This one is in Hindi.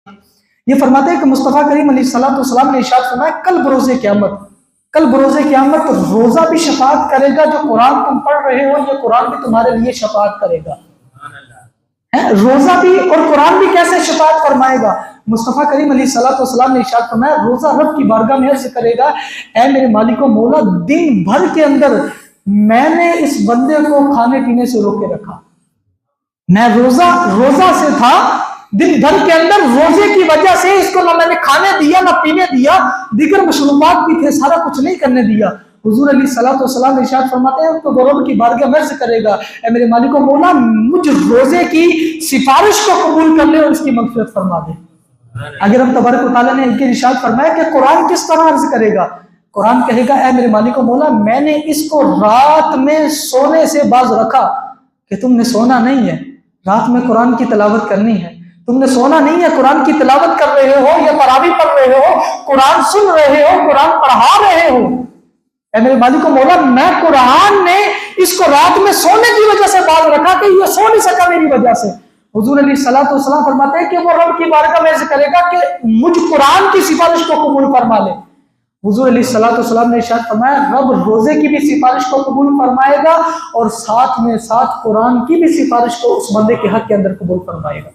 ये फरमाते हैं कि मुस्तफ़ा करीम अलैहिस्सलाम ने इरशाद फरमाया, कल बरोज़े क़यामत रोजा भी शफाअत करेगा, जो कुरान तुम पढ़ रहे हो ये कुरान भी तुम्हारे लिए शफाअत करेगा। रोजा भी और कुरान भी कैसे शफाअत फरमाएगा? मुस्तफ़ा करीम अलैहिस्सलाम ने इरशाद फरमाया, रोजा रब की बारगाह में अर्ज़ करेगा, ऐ मेरे मालिको मौला, दिन भर के अंदर मैंने इस बंदे को खाने पीने से रोके रखा। मैं रोजा से था, दिन भर के अंदर रोजे की वजह से इसको ना मैंने खाने दिया ना पीने दिया, दीगर मशरूबात भी थे, सारा कुछ नहीं करने दिया। हुजूर अलैहिस्सलाम इरशाद फरमाते हैं, तो रब की बारगाह में अर्ज़ करेगा, ऐ मेरे मालिको मौला, मुझ रोजे की सिफारिश को कबूल कर ले और इसकी मग़फ़िरत फरमा दे। अगर हम तबारक व तआला ने इनके इरशाद फरमाया कि कुरान किस तरह अर्ज़ करेगा, कुरान कहेगा, ऐ मेरे मालिको मौला, मैंने इसको रात में सोने से बाज रखा कि तुमने सोना नहीं है, रात में कुरान की तिलावत करनी है, तुमने सोना नहीं है, कुरान की तिलावत कर रहे हो या तरावी पढ़ रहे हो, कुरान सुन रहे हो, कुरान पढ़ा रहे हो। ऐ मेरे मालिको मौला, मैं कुरान ने इसको रात में सोने की वजह से बाज रखा कि ये सो नहीं सका मेरी वजह से। हुजूर अलैहिस्सलाम फरमाते हैं कि वो रब की बारगाह में ऐसे करेगा कि मुझ कुरान की सिफारिश को कबूल फरमा ले। हुजूर अलैहिस्सलाम ने इरशाद फरमाया, रब रोजे की भी सिफारिश को कबूल फरमाएगा और साथ में साथ कुरान की भी सिफारिश को उस बंदे के हक के अंदर कबूल फरमाएगा।